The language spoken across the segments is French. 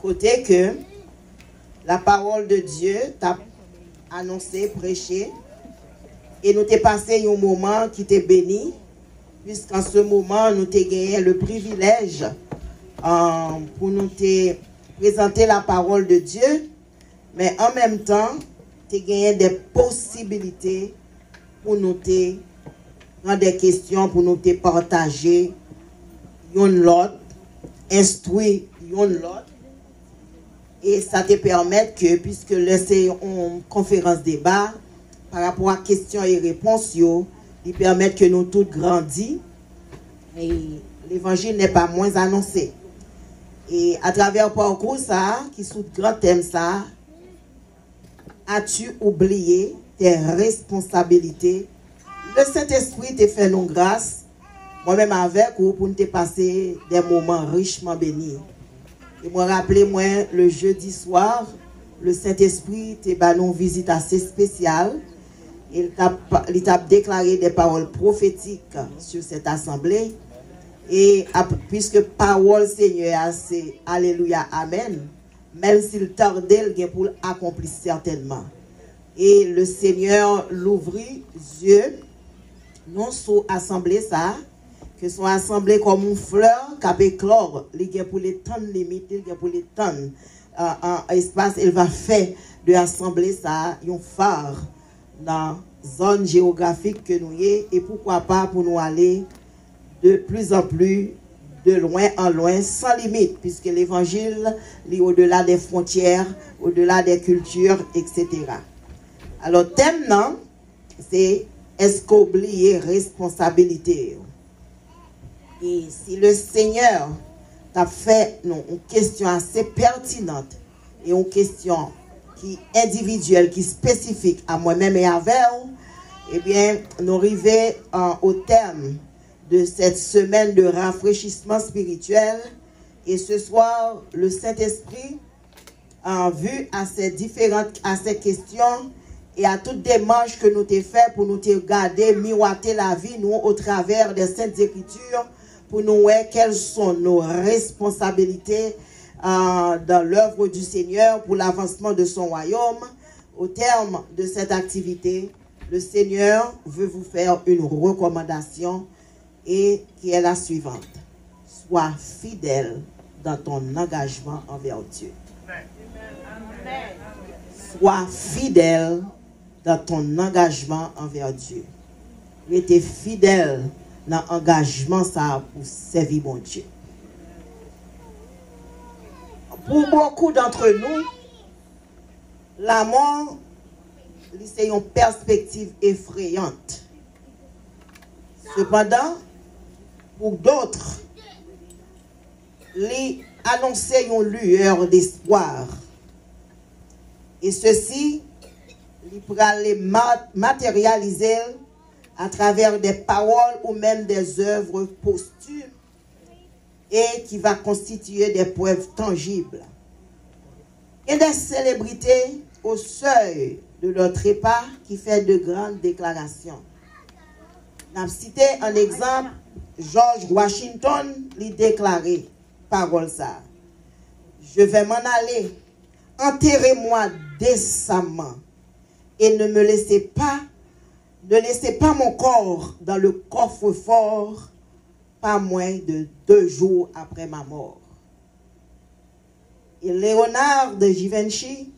Côté que la parole de Dieu t'a annoncé, prêché, et nous t'ai passé un moment qui t'est béni, puisqu'en ce moment, nous t'ai gagné le privilège pour nous te présenter la parole de Dieu, mais en même temps, t'ai gagné des possibilités pour nous te prendre des questions, pour nous te partager l'autre, instruire l'autre. Et ça te permet que, puisque là c'est une conférence débat, par rapport à questions et réponses, ils permettent que nous tous grandissons. Et l'évangile n'est pas moins annoncé. Et à travers le parcours, ça, qui sous le grand thème, ça, as-tu oublié tes responsabilités? Le Saint-Esprit te fait nous grâce, moi-même avec ou pour nous te passer des moments richement bénis. Et moi, rappelez-moi, le jeudi soir, le Saint-Esprit te bat une visite assez spéciale. Il t'a déclaré des paroles prophétiques sur cette assemblée. Et puisque parole Seigneur, c'est Alléluia, Amen, même s'il tardait, il pour l'accomplir certainement. Et le Seigneur l'ouvrit yeux, non sous assemblée ça, que son assemblée comme une fleur qui a éclore, il y a pour les temps limites, il y a pour les temps en espace, il va faire de l'assemblée ça, un phare dans la zone géographique que nous y et pourquoi pas pour nous aller de plus en plus de loin en loin, sans limite, puisque l'évangile est au-delà des frontières, au-delà des cultures, etc. Alors, thème, non, c'est est-ce qu'oublier responsabilité? Et si le Seigneur t'a fait une question assez pertinente et une question qui est individuelle, qui est spécifique à moi-même et à vous, eh bien, nous arrivons au terme de cette semaine de rafraîchissement spirituel. Et ce soir, le Saint-Esprit, en vue à ces questions et à toute démarche que nous t'ai fait pour nous te garder, miroiter la vie, nous, au travers des Saintes Écritures, pour nous voir quelles sont nos responsabilités dans l'œuvre du Seigneur pour l'avancement de son royaume. Au terme de cette activité, le Seigneur veut vous faire une recommandation et qui est la suivante. Sois fidèle dans ton engagement envers Dieu. Sois fidèle dans ton engagement envers Dieu. Restez fidèle dans l'engagement ça pour servir mon Dieu. Pour beaucoup d'entre nous, la mort, c'est une perspective effrayante. Cependant, pour d'autres, les annoncer une lueur d'espoir. Et ceci, il pourra les matérialiser à travers des paroles ou même des œuvres posthumes et qui va constituer des preuves tangibles. Et des célébrités au seuil de leur trépas qui fait de grandes déclarations. On a cité un exemple, George Washington lui déclaré, parole ça, je vais m'en aller, enterrez-moi décemment et ne laissez pas mon corps dans le coffre-fort pas moins de 2 jours après ma mort. Et Léonard de Vinci,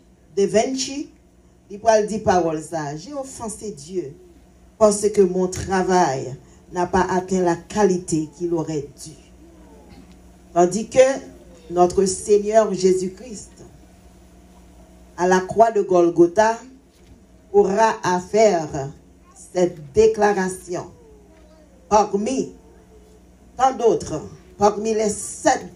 il peut dire parole ça, j'ai offensé Dieu parce que mon travail n'a pas atteint la qualité qu'il aurait dû. Tandis que notre Seigneur Jésus-Christ, à la croix de Golgotha, aura à faire cette déclaration parmi tant d'autres, parmi les 7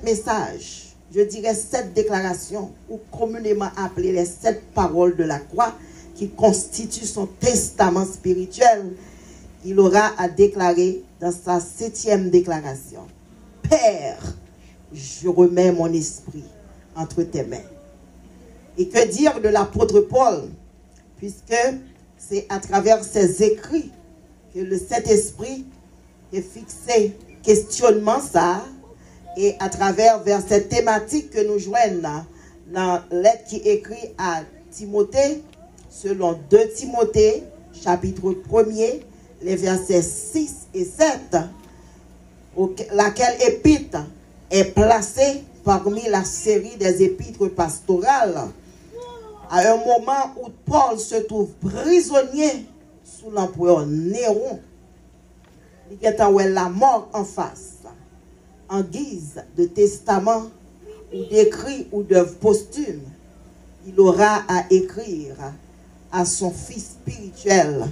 messages, je dirais 7 déclarations, ou communément appelées les 7 paroles de la croix, qui constituent son testament spirituel, il aura à déclarer dans sa 7e déclaration, Père, je remets mon esprit entre tes mains. Et que dire de l'apôtre Paul, puisque c'est à travers ses écrits que le Saint-Esprit est fixé questionnement ça Et à travers vers cette thématique que nous joignons dans lettre qui écrit à Timothée, selon 2 Timothée, chapitre 1er, les versets 6 et 7, laquelle épître est placée parmi la série des épîtres pastorales, à un moment où Paul se trouve prisonnier sous l'empereur Néron. Il y a la mort en face, en guise de testament ou d'écrit ou d'œuvre posthume. Il aura à écrire à son fils spirituel,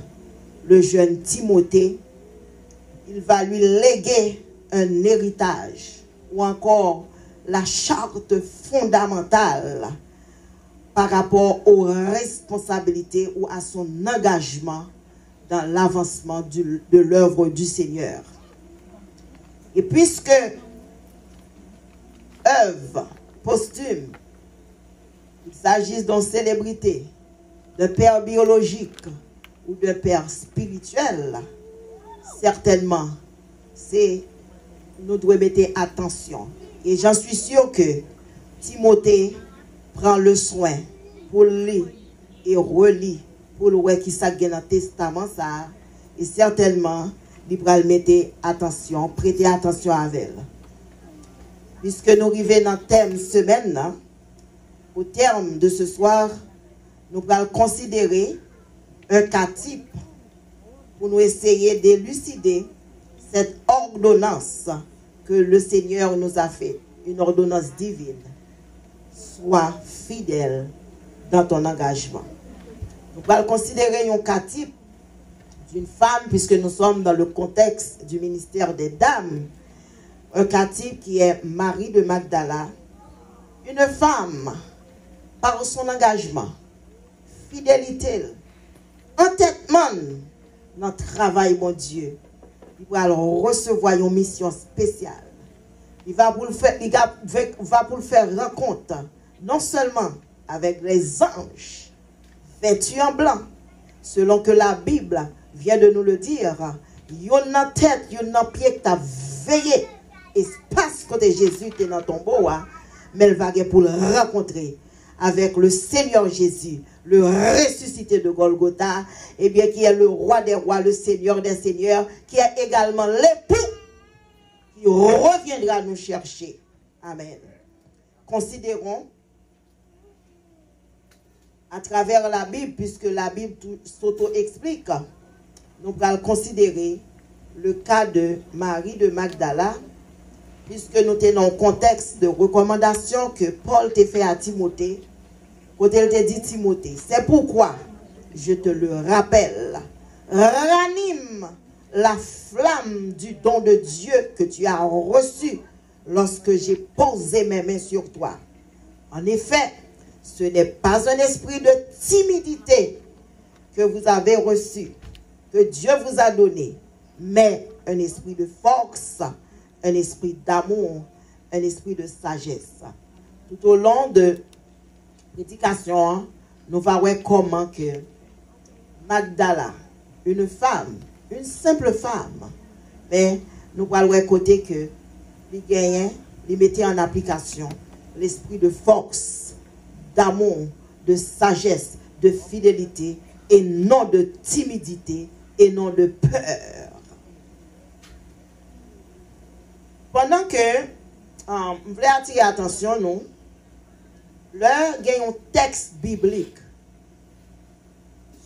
le jeune Timothée. Il va lui léguer un héritage ou encore la charte fondamentale par rapport aux responsabilités ou à son engagement dans l'avancement de l'œuvre du Seigneur. Et puisque œuvre posthume, il s'agisse d'une célébrité, de père biologique ou de père spirituel, certainement, nous devons mettre attention. Et j'en suis sûr que Timothée prend le soin pour lire et relire pour le voir qui ça dans le testament ça, et certainement il va mettre attention, prêter attention à elle. Puisque nous arrivons dans le thème semaine, au terme de ce soir, nous allons considérer un cas type pour nous essayer d'élucider cette ordonnance que le Seigneur nous a faite, une ordonnance divine. Sois fidèle dans ton engagement. Nous allons considérer un cas type d'une femme, puisque nous sommes dans le contexte du ministère des dames, un cas type qui est Marie de Magdala, une femme par son engagement, fidélité, entêtement dans le travail, mon Dieu. Il va recevoir une mission spéciale. Il va pour le faire rencontre, non seulement avec les anges, vêtus en blanc, selon que la Bible vient de nous le dire, yon nan tête, yon nan pied que tu as veillé, espace côté Jésus t'es dans ton beau, mais elle va pour le rencontrer avec le Seigneur Jésus, le ressuscité de Golgotha, et bien qui est le roi des rois, le Seigneur des seigneurs, qui est également l'époux qui reviendra nous chercher. Amen. Considérons à travers la Bible, puisque la Bible s'auto-explique, nous allons considérer le cas de Marie de Magdala, puisque nous tenons un contexte de recommandation que Paul t'a fait à Timothée, quand il t'a dit Timothée, c'est pourquoi je te le rappelle, ranime la flamme du don de Dieu que tu as reçu lorsque j'ai posé mes mains sur toi. En effet, ce n'est pas un esprit de timidité que vous avez reçu, que Dieu vous a donné, mais un esprit de force, un esprit d'amour, un esprit de sagesse. Tout au long de l'éducation, nous allons voir comment que Magdala, une femme, une simple femme, mais nous allons voir côté que il mettait en application l'esprit de force, d'amour, de sagesse, de fidélité, et non de timidité, et non de peur. Pendant que, je voulais attirer l'attention, nous, là, il y a un texte biblique,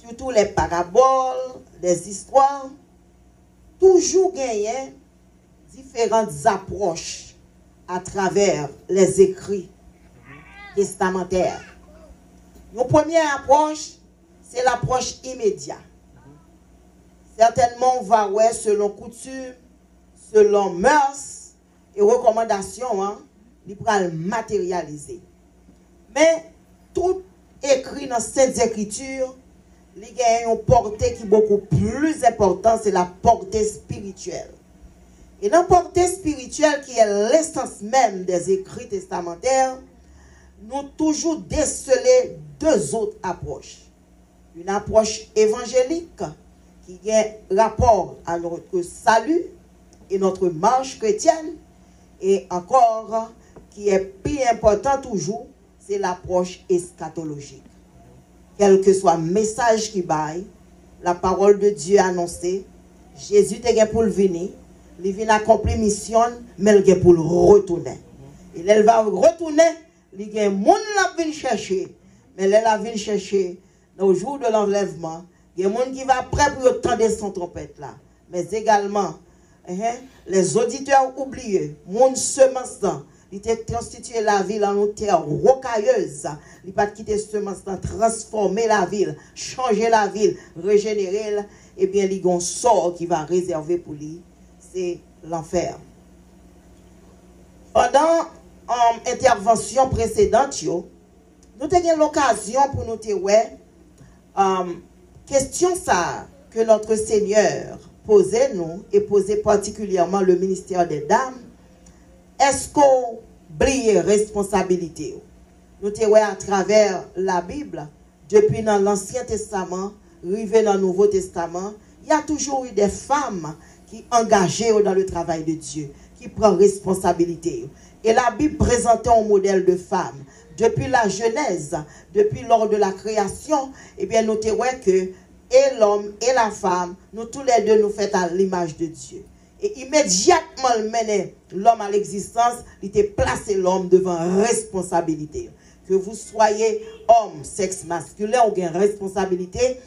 surtout les paraboles, les histoires, toujours gagner différentes approches à travers les écrits testamentaires. Une première approche, c'est l'approche immédiate. Certainement, on va voir selon coutume, selon mœurs et recommandations, il pourra le matérialiser. Mais tout écrit dans cette écriture, il y a une portée qui est beaucoup plus importante, c'est la portée spirituelle. Et dans la portée spirituelle, qui est l'essence même des écrits testamentaires, nous toujours déceler deux autres approches. Une approche évangélique qui a rapport à notre salut et notre marche chrétienne, Et encore, qui est plus important toujours, c'est l'approche eschatologique. Quel que soit le message qui baille, la parole de Dieu annoncée, Jésus est pour le venir, il vient accomplir mission, mais il est pour le retourner. Et elle va retourner, il y a un monde qui vient chercher, mais elle va chercher au jour de l'enlèvement, il y a un monde qui va prêt pour entendre son trompette là. Mais également, les auditeurs oubliés, monde semence, il était constitué la ville en une terre rocailleuse. Il n'a pas quitté semence, transformer la ville, changer la ville, régénérer. Eh bien, il y a un sort qui va réserver pour lui, c'est l'enfer. Pendant l'intervention précédente, nous avons eu l'occasion pour nous dire, question ça que notre Seigneur posait nous, et posait particulièrement le ministère des dames, est-ce qu'on brille responsabilité? Nous avons à travers la Bible, depuis dans l'Ancien Testament, arrivé dans le Nouveau Testament, il y a toujours eu des femmes qui engagées dans le travail de Dieu, qui prennent responsabilité. Et la Bible présentait un modèle de femme. Depuis la Genèse, depuis lors de la création, eh bien, nous avons que et l'homme et la femme, nous tous les deux nous faisons à l'image de Dieu. Et immédiatement, l'homme à l'existence, il était placé l'homme devant responsabilité. Que vous soyez homme, sexe masculin, ou bien responsabilité,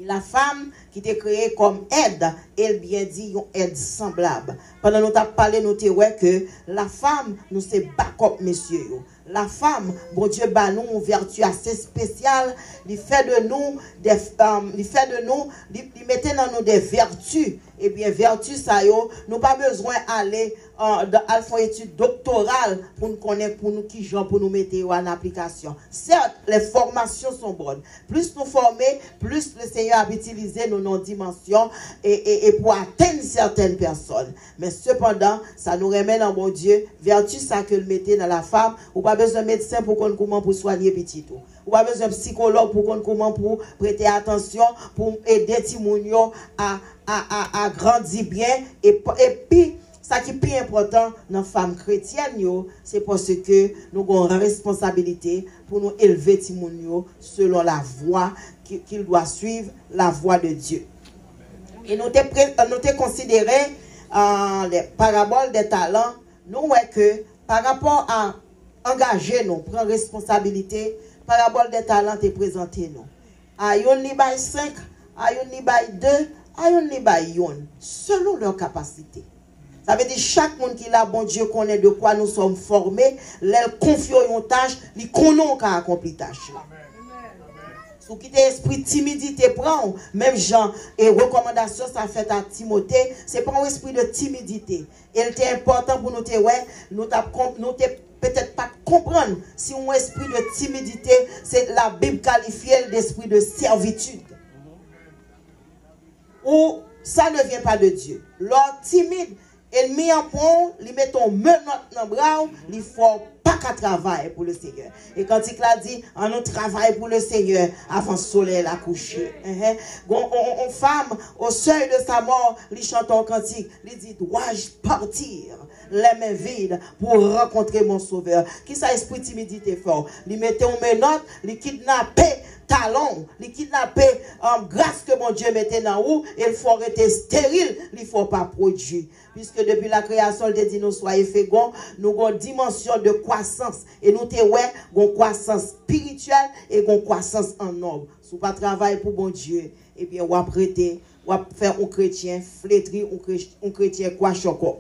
et la femme qui était créée comme aide, elle bien dit une aide semblable. Pendant que nous avons parlé, nous avons dit que la femme, nous c'est backup, messieurs. La femme, bon Dieu, bah nous une vertu assez spéciale. Il fait de nous des, il mettait dans nous des vertus. Et bien, vertus ça yo, nous pas besoin d'aller à faire une étude doctorale pour nous connaître, pour nous qui genre pour nous mettre en application. Certes, les formations sont bonnes. Plus nous former, plus le Seigneur a utilisé nos dimensions et pour atteindre certaines personnes. Mais cependant, ça nous remet dans mon Dieu, vertu ça que le mettez dans la femme, ou pas besoin de médecin pour qu'on comment pour soigner petit tout. Ou pas besoin de psychologue pour qu'on comment pour prêter attention, pour aider Timonio à grandir bien et puis ça qui est plus important dans les femmes chrétiennes, c'est parce que nous avons une responsabilité pour nous élever Timonio selon la voie qu'il doit suivre, la voie de Dieu. Et nous avons considéré les paraboles des talents, nous voyons que par rapport à engager nous, prendre responsabilité, parabole des talents est présenté nous. Ayon li bay 5, ayon li bay 2, ayon li bay 1, selon leur capacité. Ça veut dire chaque monde qui là, bon Dieu connaît de quoi nous sommes formés, leur confie une tâche, ils connaissent qu'à accomplir tâche. Si qui esprit de timidité prend, même Jean et recommandation ça fait à Timothée, c'est pas un esprit de timidité. Il était important pour nous nous peut-être pas comprendre si un esprit de timidité, c'est la Bible qualifiée d'esprit de servitude. Ou ça ne vient pas de Dieu. L'homme timide, il met en pont, il met ton menotte dans le bras, il faut pas qu'à travailler pour le Seigneur. Et quand il a dit, on nous travaille pour le Seigneur avant le soleil à coucher. Une femme, au seuil de sa mort, il chante un cantique, il dit, dois-je partir les mains vides pour rencontrer mon sauveur? Qui ça esprit timidité fort? Il mettait un menotte, il kidnappait talon, il kidnappait grâce que mon Dieu mettait dans où, il faut rester stérile, il faut pas produire. Puisque depuis la création, il dit nous soyons féconds, nous avons une dimension de croissance. Et nous avons une croissance spirituelle et une croissance en nombre. Si vous ne travaillez pas pour bon Dieu, et bien, vous prêter, vous faire un chrétien flétri, un chrétien quoi choco.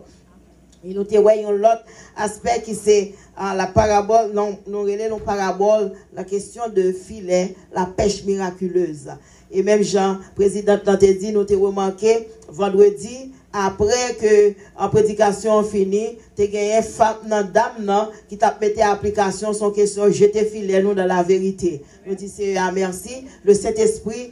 Et nous avons un autre aspect qui c'est la parabole, nous relèvons parabole, la question de filet, la pêche miraculeuse. Et même Jean, président de l'Antédie, nous avons remarqué vendredi, après que en prédication finie, tu as gagné femme dame qui t'a mis en application son question, je te filet nous dans la vérité. Nous disons merci, le Saint-Esprit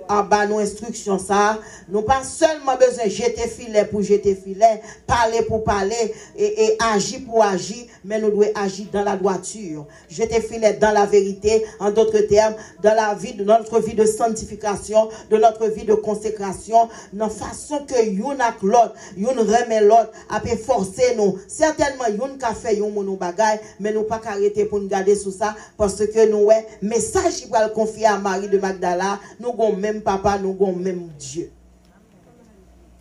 en bas nos instructions ça, nous pas seulement besoin de jeter filet pour jeter filet, parler pour parler et agir pour agir, mais nous devons agir dans la droiture. Jeter filet dans la vérité, en d'autres termes, dans la vie de notre vie de sanctification, de notre vie de consécration, dans façon que l'autre, yon remet l'autre, après forcer nous, nous. Certainement, yon ka fait yon mon bagay, mais nous pas arrêter pour nous garder sous ça, parce que nous, ouais, message qui va le confier à Marie de Magdala, nous avons même papa, nous avons même Dieu.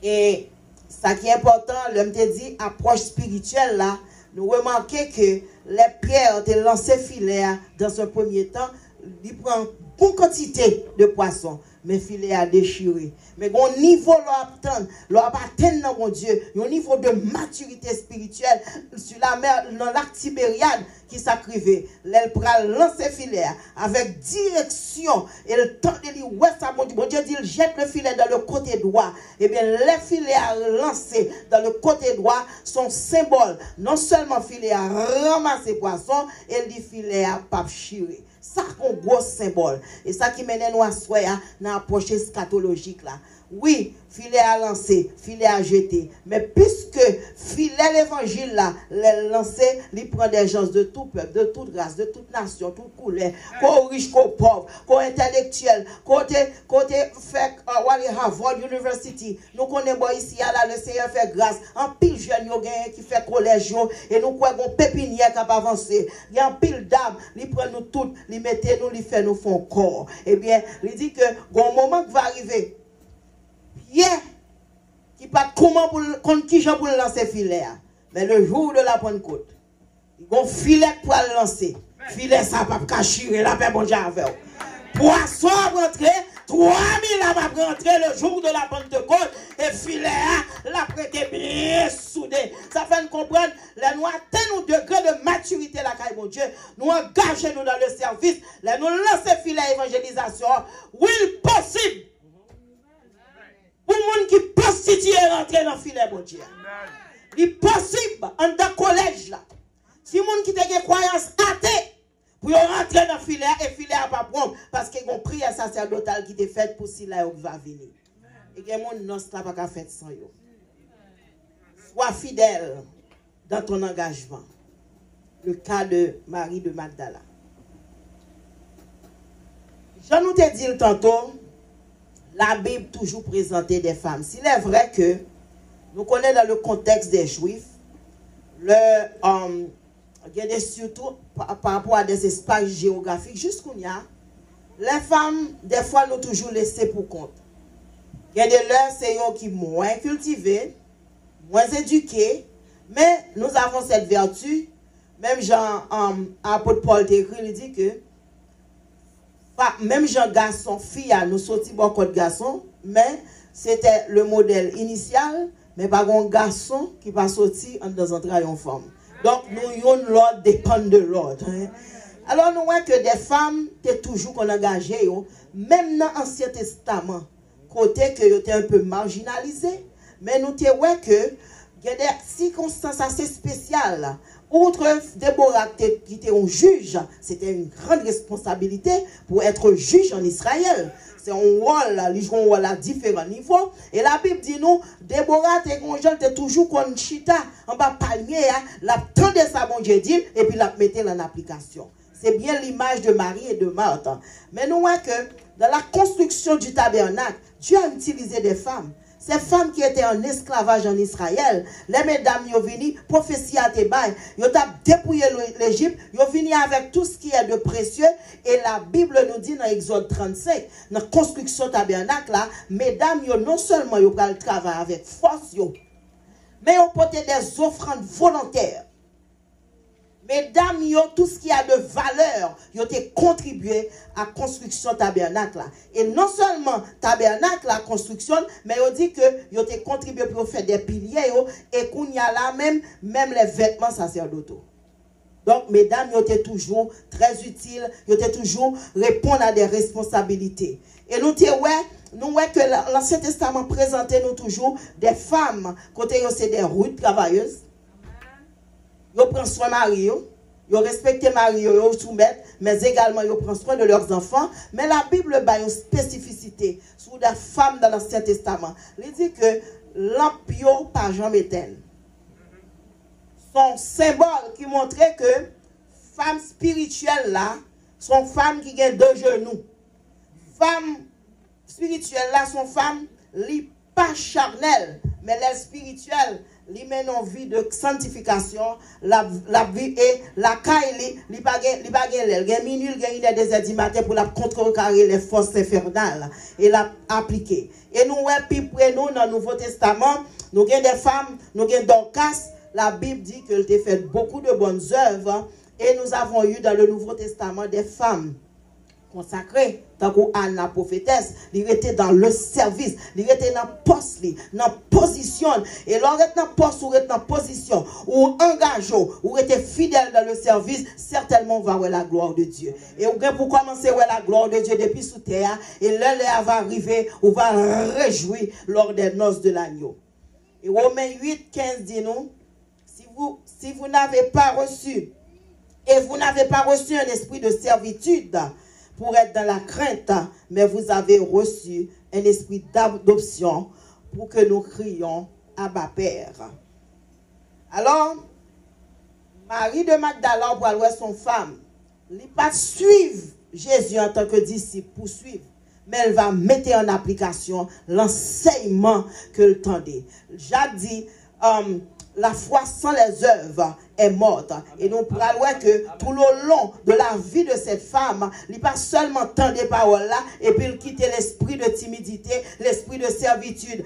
Et ça qui est important, l'homme te dit, approche spirituelle là, nous remarquons que les pierres ont lancé filet dans un premier temps, il prend une quantité de poissons, mais filet a déchiré. Mais au niveau l'on atteint dans mon Dieu, au niveau de maturité spirituelle sur la mer, dans l'arc Tibériade qui s'acrivait, elle prend lancer filet avec direction et le temps de dire ouais ça mon Dieu dit il jette le filet dans le côté droit. Et bien les filets à lancer dans le côté droit sont symbole non seulement filet à ramasser poisson, et dit filet à pas chirer. Ça un gros symbole. Et ça qui mène nous à soi dans l'approche eschatologique là. Oui, filet à lancer, filet à jeter. Mais puisque filet l'évangile là, les lancer, il prend des gens de tout peuple, de toute race, de toute nation, toute couleur, qu'au riche, qu'au pauvre, qu'au intellectuel, côté fait Harvard University. Nous connaissons ici là, le Seigneur fait grâce. En pile jeune qui fait collège et nous croyons pépinière qui a avancé. Il y a un pile d'âme, il prend nous toutes, il mettait nous, il fait nous font corps. Eh bien, il dit que un moment qui va arriver. Pierre, qui pas comment pour qui Jean pour lancer filet. Mais le jour de la Pentecôte, il y a un filet pour le lancer. Filet ça pas cacher la paix bon Dieu avec. Poisson rentré, 3000 va rentrer le jour de la Pentecôte et filet la prêté bien soudé. Ça fait nous comprendre les nous atteignons nous degré de maturité la caille mon Dieu. Nous engageons nous dans le service, les nous lancer filet évangélisation. Oui, possible. Pour les gens qui prostituent rentrer dans le filet, mon Dieu. Il est possible, en dans collège, là. Si les gens qui ont des croyances athées, pour rentrer dans le filet, et le filet n'a pas prendre, parce qu'ils ont pris prière sacerdotale qui est faite pour si là, va venir. Et que les gens ne sont pas fait sans eux. Sois fidèle dans ton engagement. Le cas de Marie de Magdala. Je nous ai dit tantôt, la Bible toujours présentait des femmes. S'il est vrai que nous connaissons dans le contexte des Juifs, surtout par rapport à des espaces géographiques, jusqu'où il y a, les femmes, des fois, nous toujours laissées pour compte. Il y a des leurs, c'est eux qui sont moins cultivés, moins éduqués, mais nous avons cette vertu. Même Jean, apôtre Paul écrit, il dit que même Jean garçon, fille, nous sortis beaucoup de garçons, mais c'était le modèle initial, mais pas un garçon qui va sortir dans un travail en femme. Donc, nous, l'ordre dépend de l'ordre. Hein. Alors, nous voyons que des femmes, c'est toujours qu'on engage, même dans l'Ancien Testament, côté que étaient un peu marginalisés, mais nous voyons que il y a des circonstances assez spéciales. Outre Déborah qui était un juge, c'était une grande responsabilité pour être juge en Israël. C'est un rôle, ils jouent un rôle à différents niveaux. Et la Bible dit nous, Déborah était toujours comme chita, en bas palmier, la tendait sa bon Dieu dit, et puis la mettait en application. C'est bien l'image de Marie et de Marthe. Mais nous voyons que dans la construction du tabernacle, Dieu a utilisé des femmes. Ces femmes qui étaient en esclavage en Israël, les mesdames, ils sont venues, prophétie à Thébaï, ils ont dépouillé l'Égypte, ils sont venus avec tout ce qui est de précieux. Et la Bible nous dit dans Exode 35, dans la construction tabernacle, là, mesdames, ils non seulement ils ont travailler avec force, mais ils ont porté des offrandes volontaires. Mesdames, tout ce qui a de valeur, ils ont contribué à la construction tabernacle. Et non seulement tabernacle, la construction, mais ils ont dit qu'ils ont contribué pour faire des piliers et qu'il y a là même les vêtements sacerdotaux. Donc, mesdames, ils étaient toujours très utiles, ils étaient toujours répondre à des responsabilités. Et nous voyons que l'Ancien Testament présentait nous toujours des femmes, côté c'est des rudes travailleuses. Ils prennent soin de Marie, ils respectent Marie, ils soumettent, mais également ils prennent soin de leurs enfants. Mais la Bible a une spécificité sur des femmes dans l'Ancien Testament. Il dit que l'empio par Jean Méten. Son symbole qui montrait que femmes spirituelles là sont femmes qui ont deux genoux. Femmes spirituelles là sont femmes pas charnelles, mais les spirituelles. li mène une vie de sanctification, la vie et la caille, li bagay l'el, gen minuit, gen des heures du matin pour la contrecarrer les forces infernales et la appliquer. Et nous, ouais, puis près nous, dans le Nouveau Testament, nous avons des femmes, nous avons Dorcas, la Bible dit qu'elle a fait beaucoup de bonnes œuvres, et nous avons eu dans le Nouveau Testament des femmes consacrée, tant qu'Anne la prophétesse, il était dans le service, il était dans le poste, dans la position. Et lorsqu'il est dans le poste ou dans la position, ou engagé, ou était fidèle dans le service, certainement on va voir la gloire de Dieu. Et pour commencer à voir la gloire de Dieu depuis sous terre, et l'heure va arriver, on va réjouir lors des noces de l'agneau. Et Romains 8, 15 dit nous, si vous n'avez pas reçu, et vous n'avez pas reçu un esprit de servitude, pour être dans la crainte, mais vous avez reçu un esprit d'adoption pour que nous crions Abba Père. Alors, Marie de Magdala, pour aller son femme, elle ne pas suivre Jésus en tant que disciple pour suivre, mais elle va mettre en application l'enseignement qu'elle tendait. Jacques dit, la foi sans les œuvres est morte. Et nous pourrons voir que tout le long de la vie de cette femme, il n'a pas seulement tant des paroles là, et puis il quitte l'esprit de timidité, l'esprit de servitude,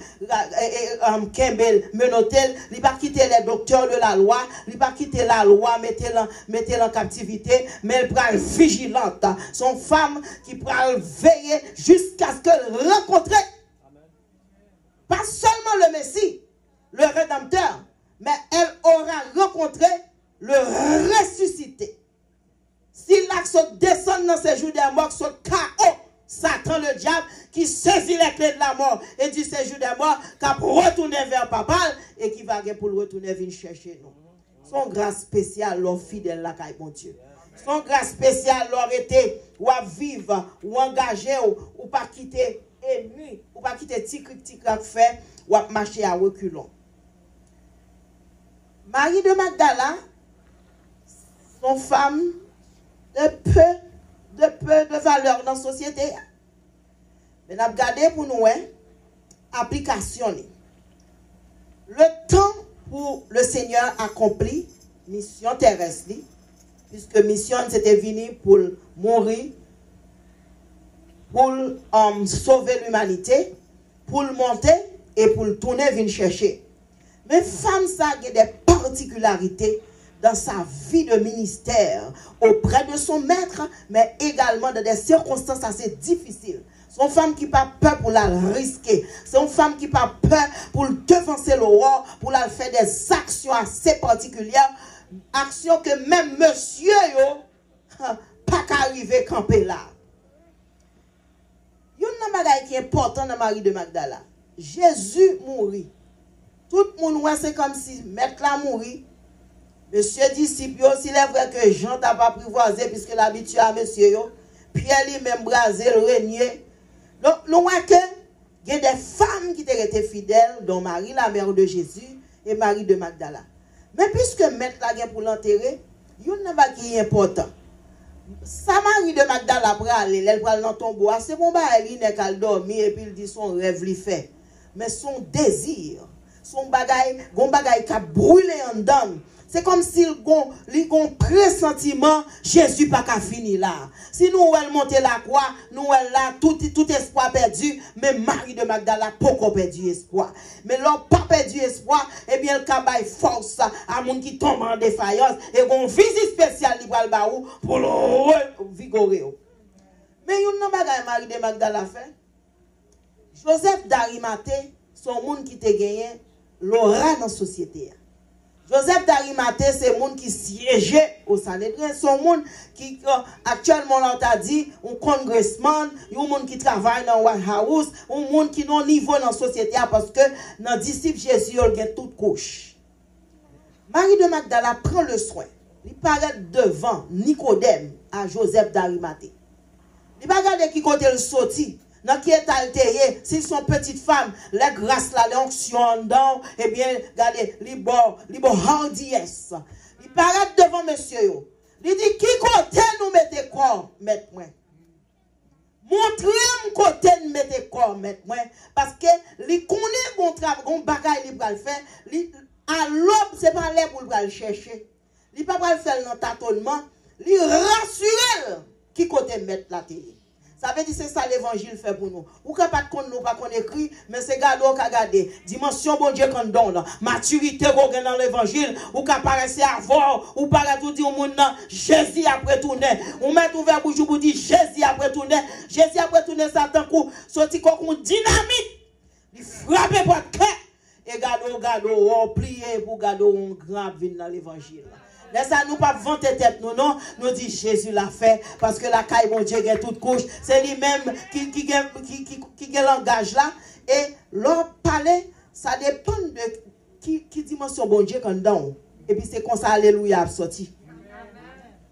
Kembel, Menotel, il n'a pas quitté les docteurs de la loi, il n'a pas quitté la loi, mettez-la en captivité, mais elle pourra être vigilante. Son femme qui pourra veiller jusqu'à ce qu'elle rencontre pas seulement le Messie, le Rédempteur, mais elle aura rencontré le ressuscité. Si l'axe descend dans ces jours des morts, ce chaos, Satan le diable, qui saisit les clés de la mort et du séjour des morts, qui a retourné vers papa et qui va pour le retourner venir chercher nous. Son grâce spéciale, leur fidèle, la caille, mon Dieu. Son grâce spéciale, leur été, ou à vivre, ou engagé, ou pas quitter ennemi, ou pas quitter petit fait, ou à marcher à reculons. Marie de Magdala, son femme, de peu de valeur dans la société. Mais nous avons regardé pour nous, application. Le temps pour le Seigneur accompli, mission terrestre, puisque mission c'était venu pour mourir, pour sauver l'humanité, pour le monter et pour le tourner, venir chercher. Mais femme, ça a des particularités dans sa vie de ministère auprès de son maître, mais également dans des circonstances assez difficiles. C'est une femme qui n'a pas peur pour la risquer. C'est une femme qui n'a pas peur pour devancer le roi, pour la faire des actions assez particulières. Actions que même monsieur, pas qu'arriver à camper là. Il y a une chose qui est importante dans Marie de Magdala. Jésus mourit. Tout le monde, c'est comme si maître la mourit. Monsieur disciple, s'il est vrai que Jean t'a pas apprivoisé, puisque l'habitude à monsieur, Pierre lui-même brasé, le régnier. Donc, nous voyons que il y a des femmes qui étaient fidèles, dont Marie, la mère de Jésus, et Marie de Magdala. Mais puisque maître la guerre pour l'enterrer, il y a une chose qui est important. Sa Marie de Magdala après aller, elle va dans le tombeau, c'est bon, elle n'est qu'à dormir, et puis il dit son rêve lui fait. Mais son désir, son bagay qui a brûlé en dedans. C'est comme s'il y a un pressentiment, Jésus pas qu'à finir là. Si nous elle monter la croix, nous elle là, tout espoir perdu, mais Marie de Magdala pas perdu espoir. Mais l'homme pas perdu espoir, eh bien le cabaye force à monde qui tombe en défaillance et une visite spéciale li pral ba ou pour le vigorer. Mais yon nan bagay Marie de Magdala fait. Joseph d'Arimathée, son monde qui te gagné l'aura dans la société. Joseph d'Arimathée, c'est le monde qui siégeait au Sanhédrin. C'est un monde qui, actuellement, on t'a dit, un congressman, un monde qui travaille dans le White House, un monde qui n'a niveau dans la société parce que dans le disciple Jésus, il y a toute couche. Marie de Magdala prend le soin. Il paraît devant Nicodème à Joseph d'Arimathée. Il va regarder qui côté le sorti. Dans qui est altéré, s'ils sont petites femmes, les grâces là, les onctions dedans, eh bien, regardez, les bon hardiesse. Il paraît devant monsieur. Il dit, qui côté nous mettez corps, mettre moi. Montrez-moi côté nous mettez corps, mettre moi. Parce que, les connaît qu'on travaille, qu'on bagaille, les bras le faire, À l'aube, ce n'est pas là pour le chercher. Il ne peut pas le faire dans tâtonnement. Il rassure qui côté mettre la télé. Ça veut dire que c'est ça l'évangile fait pour nous. Ou qu'on pas de nous, pas qu'on écrit, mais c'est gado qu'a gardé. Dimension bon Dieu qu'on donne. Maturité qu'on gagne dans l'évangile. Ou qu'on paraît à voir. Ou paraît tout dire au monde, Jésus après tourner. Ou met ouvert bouche pour dire Jésus après tourner. Jésus après tourner, ça tant coup. Sorti comme dynamite. Il frappe pour le cœur. Et gado, on plie pour gado, on grand vin dans l'évangile. Laissez nous pas vanter tête nous, non. Nous dit Jésus l'a fait parce que la caille, mon Dieu, a toute couche. C'est lui-même qui a langage là. Et leur parler, ça dépend de qui dimension bon Dieu qu'on donne. Et puis c'est comme ça, alléluia, a sorti.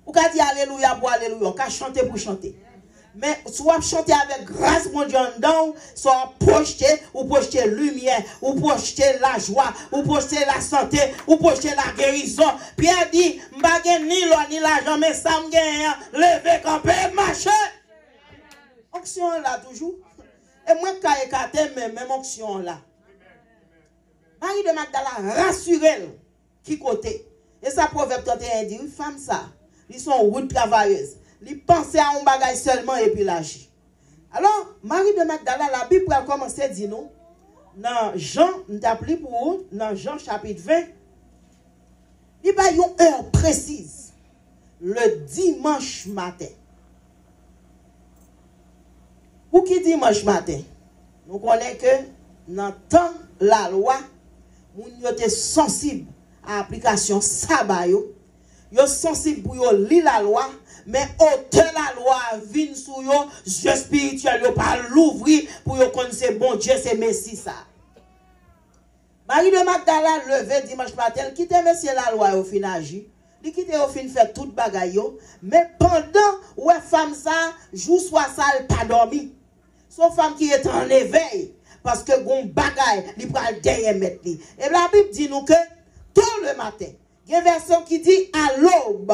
Ou qu'à dire alléluia pour alléluia, ou qu'à chanter pour chanter. Mais soit chanter avec grâce, mon Dieu, soit projeter lumière, ou projeter la joie, ou projeter la santé, ou projeter la guérison. Pierre dit, m'bagé ni l'eau ni l'argent, mais ça me lever, camper, marcher. Onction là toujours. Et moi, quand je même onction là. Marie de Magdala rassure qui côté. Et ça, Proverbe 31 dit, une femme ça, ils sont route travailleuses. Ils pensaient à un bagage seulement et puis l'agir. Alors, Marie de Magdala, la Bible a commencé à dire nous, dans Jean, nous appelons pour vous, dans Jean chapitre 20, il y a une heure précise, le dimanche matin. Pour qui dimanche matin? Nous connaissons que dans le temps la loi, nous sommes sensibles à l'application sabbat. Ils sont sensibles pour lire la loi. Mais autant la loi vient sur eux, yeux spirituels, ils pas l'ouvrir pour qu'ils connaissent bon Dieu, c'est Messie ça. Marie de Magdala levé dimanche matin, quitte monsieur la loi au fin agi, il quitte au fin faire toute bagaille, mais pendant ouais femme ça, jour soit ça, elle pas dormi. Son femme qui est en éveil, parce que gon bagaille, il prend derrière mettre. Et la Bible dit nous que tôt le matin, il y a une version qui dit à l'aube,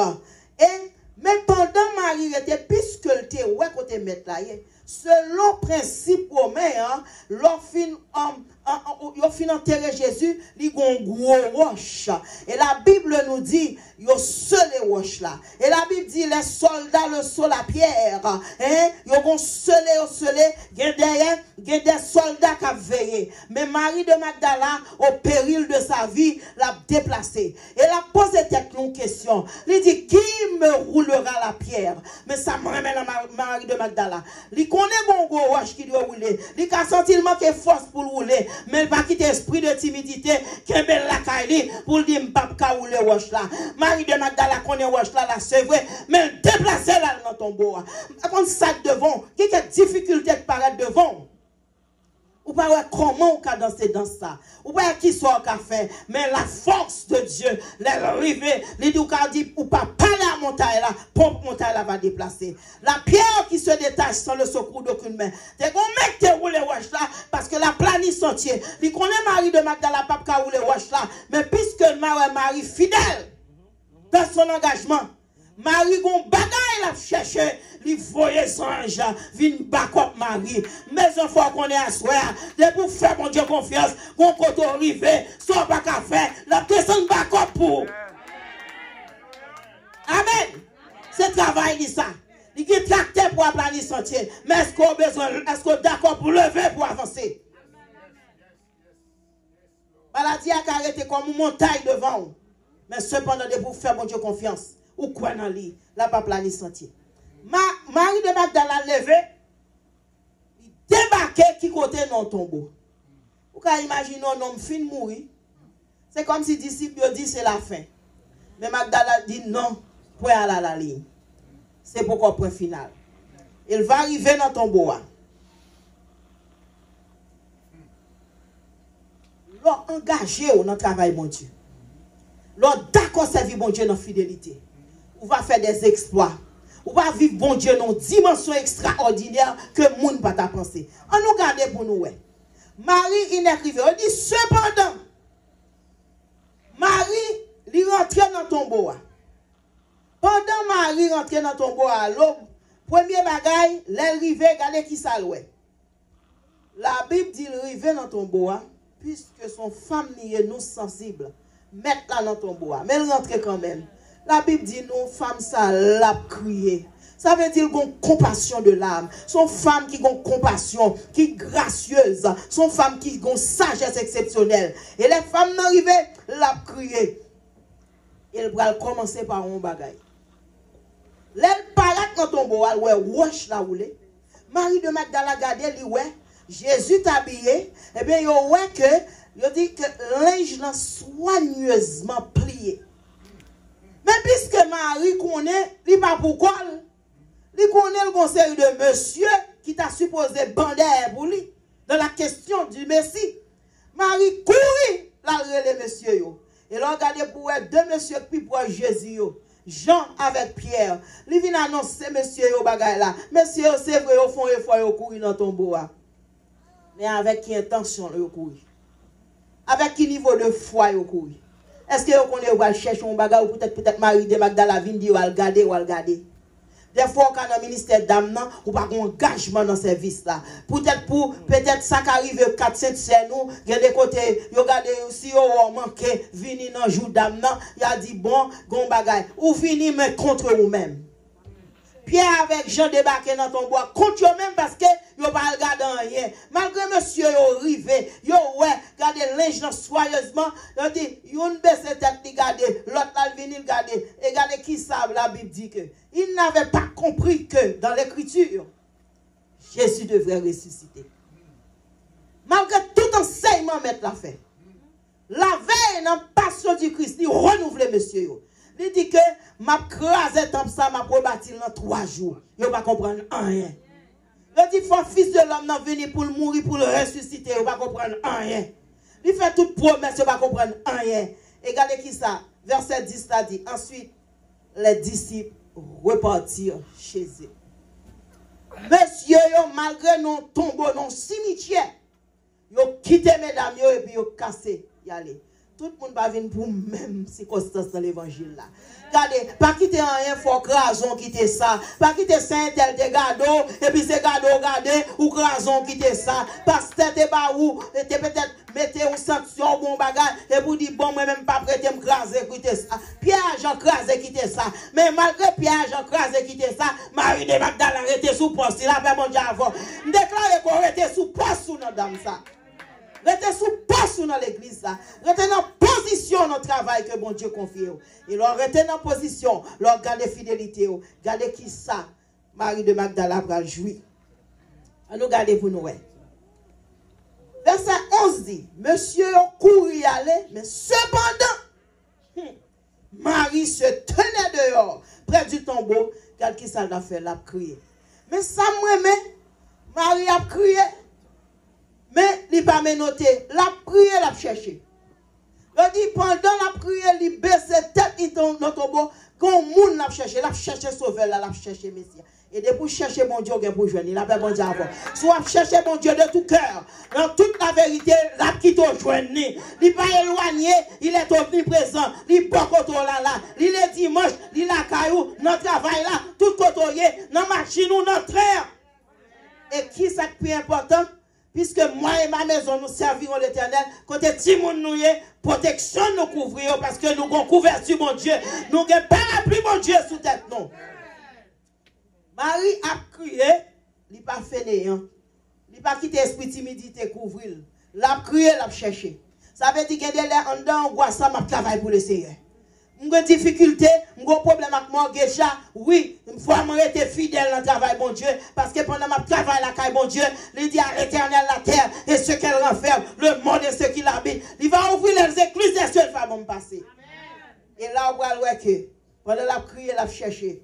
mais pendant Marie était, puisque elle était ouais côté mettre là, selon principe romain, l'on fin enterrer Jésus, il y a un gros roche. Et la Bible nous dit, il y a seul roche là. Et la Bible dit, les soldats le sol à pierre. Il y a un seul, il y a des soldats qui ont veillé. Mais Marie de Magdala, au péril de sa vie, l'a déplacé. Et elle a posé une question. Il dit, qui me roulera la pierre? Mais ça me ramène à Marie de Magdala. Il connaît mon gros roche qui doit rouler. Il a senti qu'il manque force pour rouler. Mais il va quitter l'esprit de timidité qui est la caille pour dire que rouler roche là. Marie de Magdala connaît roche là, c'est vrai. Mais elle déplace là dans ton tombeau. Quand ça devant, qui a difficulté de paraître devant? Ou pas comment on peut danser dans ça. Ou pas qui soit qu'a fait. Mais la force de Dieu, l'arrivée, les deux dit ou pas parler à montagne là, pompe montagne là va déplacer. La pierre qui se détache sans le secours d'aucune main. T'es qu'on mec qui roule roche là, parce que la planète sentier. Il connaît Marie de Magdala, pas qu'à rouler roche là. Mais puisque Marie fidèle dans son engagement, Marie gon bagaille la chercher, li voye ange, vin bakop Marie. Mes enfants qu'on est à soir, de pour faire mon Dieu confiance, qu'on côté arrivé, soit pas qu'à faire, la descend bakop pour. Amen. C'est travail dit ça. Il qui tracté pour aplanir sentier, mais est-ce qu'on besoin, est-ce qu'on d'accord pour lever pour avancer? Maladie a arrêté comme une montagne devant. Mais cependant, de pour faire mon Dieu confiance. Ou quoi dans lui, la pas planer sentier. Marie de Magdala levé, il débarquait qui côté dans le tombeau. Vous pouvez imaginer un homme fin mourir. C'est comme si les disciples disent c'est la fin. Mais Magdala dit non, point à la ligne. C'est pourquoi point final. Il va arriver dans le tombeau. L'on engagé dans le travail, mon Dieu. L'on d'accord servir mon Dieu dans la fidélité. On va faire des exploits. On va vivre bon Dieu dans une dimension extraordinaire que le monde ne va pas penser. On nous garde pour nous. Marie, il écrivait, on dit cependant, Marie, il rentre dans ton tombeau. Pendant Marie rentre dans ton tombeau à l'aube, premier bagaille, l'arrivée, regardez qui ça louait. La Bible dit l'arrivée dans ton tombeau, puisque son femme n'y est nous sensible mettre là dans ton bois. Mais elle rentre quand même. La Bible dit, nous, femmes, ça l'a crié. Ça veut dire qu'on compassion de l'âme. Son femme qui ont compassion, qui est gracieuse. Son femme qui ont sagesse exceptionnelle. Et les femmes n'arrivaient, l'a crié. Elle va commencer par un bagage. Elle paraît dans ton bois, elle wesh la roule. Marie de Magdala gade, li ouais, Jésus t'habillé, eh bien, yo ouais que, yo dit que linge l'a soigneusement plié. Mais puisque Marie connaît, il pas pourquoi, il connaît le conseil de monsieur qui t'a supposé bander pour lui, dans la question du Messie. Marie courit, la relé monsieur yo. Et là, regardez pour deux messieurs qui pour Jésus yo. Jean avec Pierre. Il vient annoncer monsieur yo bagay là. Monsieur c'est vrai au fond et fois yo courir dans ton bois. Mais avec quelle intention yo courir? Avec quel niveau de foi yo courir? Est-ce que vous connaissez, vous allez chercher un bagage ou peut-être Marie de Magdala vient dire, ou al garder. Des fois, quand dans le ministère d'âme, ou pas un engagement dans ce service là. Peut-être ça qui arrive 4-5 c'est nous, il y a des côtés, regardez, si vous manquez, venez dans le jour d'âme, il a dit, bon, gon bagage, ou venez mais contre vous-même. Pierre avec Jean débarqué dans ton bois, contre eux-mêmes parce que yo pas regarder rien. Malgré monsieur yo rivé, yo ouais, regardez linge soigneusement, yo dit yon baisse tête li garder, l'autre là venir garder. Et regardez qui savent la Bible dit que il n'avait pas compris que dans l'écriture Jésus devrait ressusciter. Malgré tout enseignement mettre la fait. La veille dans passion du Christ, il renouveler monsieur yo. Il dit que m'a crasé comme ça, m'a rebâti dans 3 jours. Il ne va pas comprendre rien. Il dit, faut fils de l'homme n'a venu pour le mourir, pour le ressusciter. Il ne va pas comprendre rien. Il fait toute promesse, il ne va pas comprendre rien. Et regardez qui ça. Verset 10 là dit. Ensuite, les disciples repartirent chez eux. Monsieur, malgré nos tombeaux, nos cimetières, ils ont quitté mesdames et puis ils ont cassé. Y aller. Tout le monde va venir pour même circonstance dans l'évangile là. Regardez, pas quitter rien, faut crason quitter ça. Pas quitter Saint-Tel de gado, et puis c'est gado regardez, ou crason quitter ça. Parce que t'es pas où, et t'es peut-être mettez une sanction, bon bagage, et vous dites, bon, moi-même pas prêté me craser, quitter ça. Pierre Jean crasé quitter ça. Mais malgré Pierre Jean crasé quitter ça, Marie de Magdala était sous poste, il a fait mon dieu avant. Déclaré qu'on était sous poste sous notre dame ça. Restez sous poste dans l'église là. Restez dans position dans le travail que bon Dieu confie. Et leur restez dans position, leur gardez fidélité. Gardez qui ça, Marie de Magdala va jouir. Nous gardez pour nous. Verset 11 dit, monsieur couru y aller, mais cependant, Marie se tenait dehors, près du tombeau, regarde qui ça l'a fait, l'a crié. Mais ça moi Marie a crié. Mais il n'a pas noté. La prière, l'a cherché. Il dit, pendant la prière, il baisse tête, il tombe dans ton beau. Quand le monde l'a cherché sauveur, l'a cherché Messie. Et depuis chercher mon Dieu, il pour joindre. Il n'a pas bon Dieu avant. Soit chercher mon Dieu de tout cœur. Dans toute la vérité, là qui t'a joindre. Il n'est pas éloigné, il est omniprésent. Il est pas côté là. Il est dimanche, il est à caillou, notre travail là, tout côté, dans la machine ou notre train. Et qui est le plus important? Puisque moi et ma maison nous servirons l'Éternel, côté Timoun nous y protection nous couvrir parce que nous avons couverture mon Dieu, nous avons parapluie mon Dieu sous tête non. Marie a crié, il n'a pas fait néant, il n'a pas quitté l'esprit timidité couvrir, il a crié, il a cherché. Ça veut dire qu'il y a des gens en dedans, on voit ça, je travaille pour le Seigneur. J'ai des difficultés, j'ai un problème avec mon déjà. Oui, il faut être fidèle dans le travail, mon Dieu. Parce que pendant mon travail, la caille, mon Dieu, il dit à l'Éternel la terre et ce qu'elle renferme, le monde et ce qui l'habite. Il va ouvrir les écluses des cieux, va me passer. Et là, on va voir que pendant la prière, la chercher,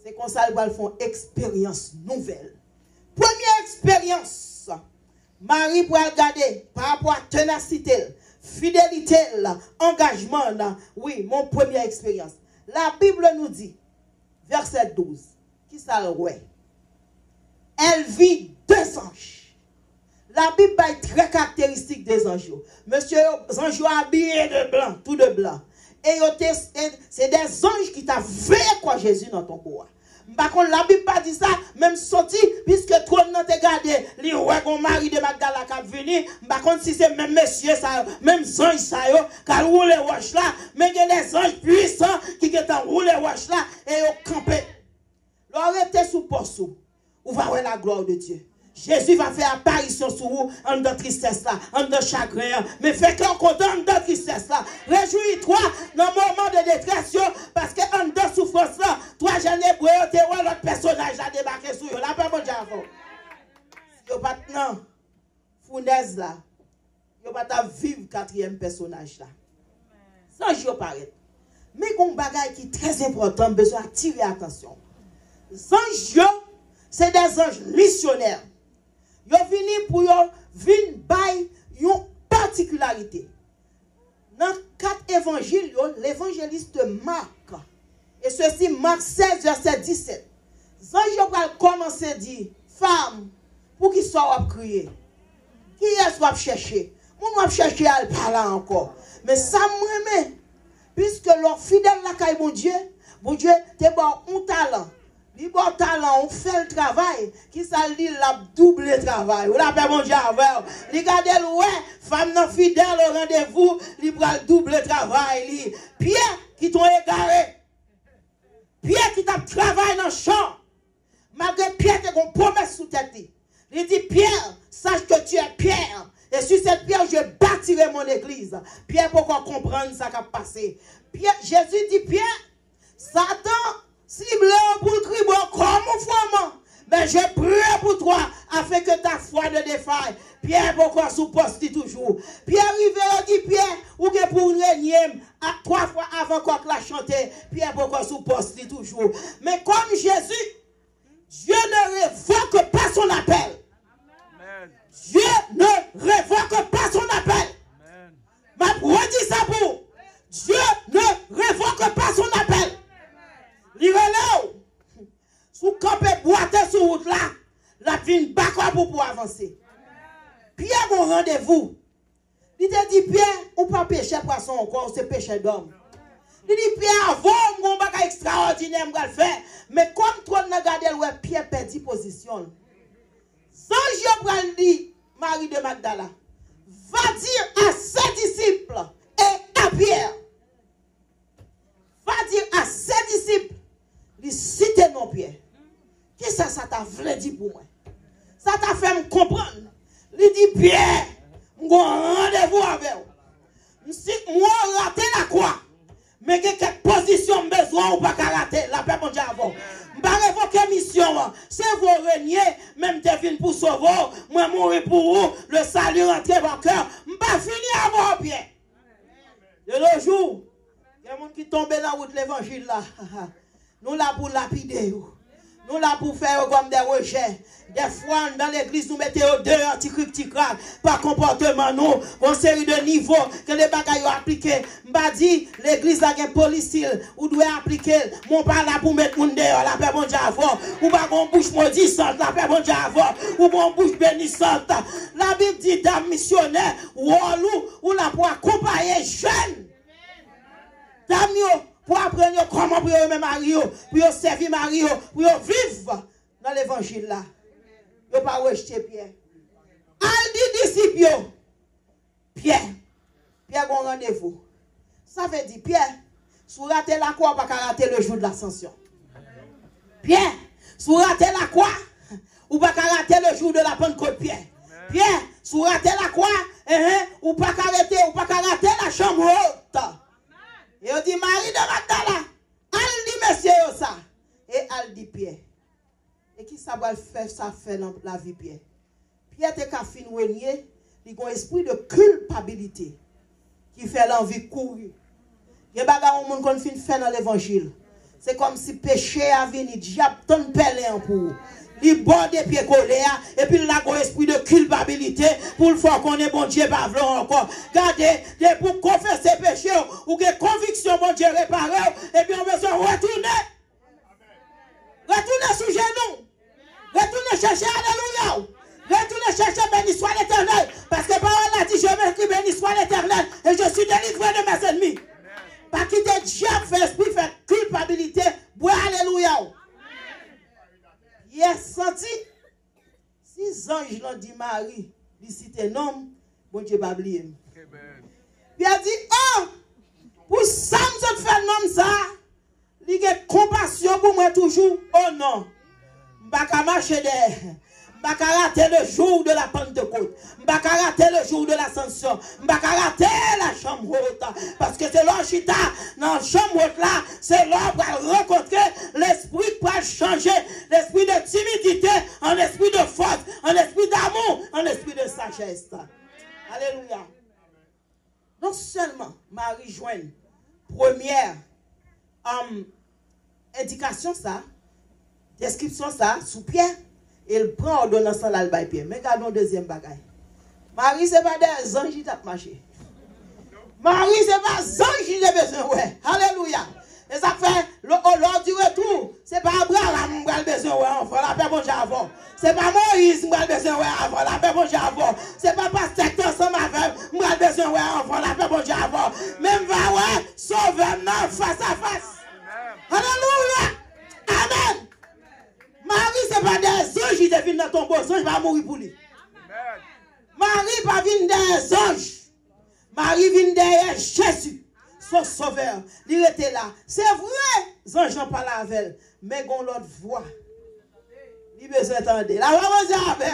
c'est comme ça qu'ils font expérience nouvelle. Première expérience, Marie pour regarder par rapport à ténacité. Fidélité, engagement, oui, mon première expérience. La Bible nous dit, verset 12, qui ça le ouais? Elle vit 2 anges. La Bible est très caractéristique des anges. Monsieur, les anges habillés de blanc, tout de blanc. Et c'est des anges qui t'ont fait quoi Jésus dans ton bois. Par contre, la Bible pas dit ça, même sorti, puisque trop n'a te gardé, li ouais qu'on mari de Magdala qui venu, par contre, si c'est même monsieur ça, même ange ça yo, qui roule wash là, mais il y a des anges puissants qui sont roulé wash là, et yo campé. L'arrêtez sous poste, ou va voir la gloire de Dieu. Jésus va faire apparition sur vous en de tristesse là, en de chagrin. Mais fais qu'on content en de tristesse là. Réjouis-toi dans le moment de détresse parce que en de souffrance là, toi j'en ai brûlé, tu vois l'autre personnage a débarqué sur vous. Là, pas bon diable. Si vous pas non, fournaise là, vous pas ta vivre quatrième personnage là. Sans je paraître. Mais il y a un bagage qui est très important, besoin d'attirer attention. Sans je, c'est des anges missionnaires. Ils sont venus pour venir bailler une particularité. Dans 4 évangiles, l'évangéliste Marc, et ceci, Marc 16, verset 17. Les anges vont commencer à dire, femme, pour qui soit crier, qui est-ce qu'on va chercher? On va chercher à parler encore. Mais ça me puisque leur fidèle la caille, mon Dieu, t'es bon, un talent. Il bon talent, on fait le travail, qui ça dit la double travail. Ou la paix mon Dieu avec. Regardez ouais, femme non fidèle au rendez-vous, il prend le double travail. Pierre qui t'ont égaré. Pierre qui t'a travaillé dans le champ. Malgré Pierre qui a une promesse sous tête. Il dit Pierre, sache que tu es Pierre. Et sur cette pierre, je bâtirai mon église. Pierre, pourquoi comprendre ça qui a passé? Pierre, Jésus dit Pierre, Satan cible pour le cri comme un froment. Mais je prie pour toi afin que ta foi ne défaille. Pierre, pourquoi sous-poste toujours? Pierre River dit Pierre, ou que pour régner à 3 fois avant qu'on la chanter. Pierre, pourquoi sous-poste toujours? Mais comme Jésus, Dieu ne révoque pas son appel. Amen. Dieu ne révoque pas son appel. Ma redis ça pour. Dieu ne révoque pas son appel. L'irélève, sous campé boité sur route là, la vine bakwa pour avancer. Pierre, mon rendez-vous. Il te dit, Pierre, on pas pécher poisson encore, c'est péché d'homme. Il dit, Pierre, avant, mon bagage extraordinaire, je vais le faire. Mais comme toi, n'a gardé le Pierre perdit position. Sans Jean dit, Marie de Magdala, va dire à ses disciples et à Pierre, va dire à ses disciples, il cite non Pierre. Qui ça t'a voulu dire pour moi? Ça t'a fait me comprendre. Il dit Pierre, j'ai un rendez-vous avec vous. Si moi raté la croix, mais il y a quelques positions besoin ou pas rater, la paix mon Dieu avant. Je ne vais pas révoquer mission. C'est vous régner, même te venu pour sauver, moi mourir pour vous, le salut rentre dans le cœur. Je ne vais pas finir avant Pierre. De nos jours, il y a des gens qui tombent dans la route de l'évangile là. Nous là pour lapider. Nous là pour faire comme des rejets. Des fois, dans l'église, nous mettons deux anticritiques par comportement, nous, une série de niveaux que les bagailles ont appliqués. M'a dit, l'église a une police, ou doit appliquer, mon pas là pour mettre mon dehors, la paix bon Dieu avant, ou pas une bouche maudissante, la paix bon Dieu avant, ou une bouche bénissante. La Bible dit, dame missionnaire, ou là pour accompagner jeune. Dame, pour apprendre comment pour eux Mario, pour servir Mario, pour vivre dans l'évangile là. Ils ne pas rejeter Pierre. Al dit disciple, Pierre a un rendez-vous. Ça veut dire, Pierre, si vous ratez la croix, vous ne pouvez pas rater le jour de l'ascension. Pierre, si vous ratez la croix, vous ne pouvez pas rater le jour de la Pentecôte. Pierre, si vous ratez la croix, vous ne pouvez pas rater la chambre haute. Et on dit, Marie de Magdala, elle dit, monsieur, ça. Et elle dit, Pierre. Et qui ça va faire, ça fait dans la vie, Pierre? Pierre, t'es qu'à fin régner, il a un esprit de culpabilité qui fait l'envie de courir. Il y a des gens qui ont fait dans l'évangile. C'est comme si péché a venu, diable ton pelin pour. Il bord des pieds collés, et puis il a un esprit de culpabilité pour le faire qu'on est bon Dieu, pas encore. Regardez, pour confesser péché, ou que conviction, bon Dieu, réparé, et puis on veut se retourner. Retournez sous genoux. Retournez chercher, alléluia. Retournez chercher, béni soit l'Éternel. Parce que parole a dit, je m'écris, béni soit l'Éternel, et je suis délivré de mes ennemis. Pas quitter diable, fait esprit, fait culpabilité, bois, alléluia. a senti, si ange l'ont dit Marie, il cite un homme, bon Dieu va oublier. Puis il a dit, oh, pour ça, je fais un homme ça, il a compassion pour moi toujours. Oh non, je ne vais pas marcher derrière. Je ne vais pas rater le jour de la Pentecôte. Je ne vais pas rater le jour de l'ascension. Je ne vais pas rater la chambre haute. Parce que c'est l'orchita. Dans la chambre haute là, c'est là pour rencontrer l'esprit pour changer. L'esprit de timidité en esprit de force, en esprit d'amour, en esprit de sagesse. Alléluia. Non seulement Marie joigne première indication ça, description ça, sous Pierre. Il prend ordonnance dans l'albaï Pierre. Mais regardons deuxième bagaille. Marie, ce n'est pas des anges qui tapent marché. Marie, ce n'est pas des anges qui ont besoin. Ouais. Alléluia. Et ça fait, lors du retour, ce n'est pas Abraham qui a besoin. Ouais, enfant, la paix, bon Dieu avant. Ce n'est pas Moïse qui a besoin. Ouais, avant, la paix, bon Dieu avant. Ce n'est pas pasteur ensemble avec qui a besoin. Ouais, enfant, la paix, bon Dieu avant. Même va, ouais, sauver-moi face à face. Alléluia. Amen. Marie, ce n'est pas des anges qui viennent dans ton beau ange, va mourir pour lui. Marie, pas vient des anges. Marie vient derrière Jésus, son sauveur. Il était là. C'est vrai, les anges n'ont pas la veille, mais ils ont l'autre voix. Il besoin d'entendre. La maman dit,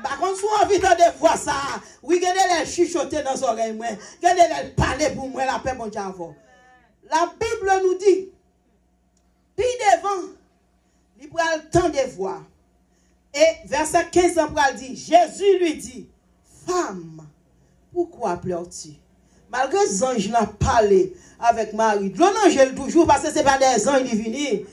par contre, si on a envie de voir ça, oui, regardez les chuchoter dans les oreilles, regardez les parler pour moi, la paix, mon Dieu. La Bible nous dit, puis devant, il prend le temps de voir. Et verset 15, il dit, Jésus lui dit, femme, pourquoi pleures-tu? Malgré les anges n'ont parlé avec Marie. L'ange toujours parce que ce n'est pas des anges divinés.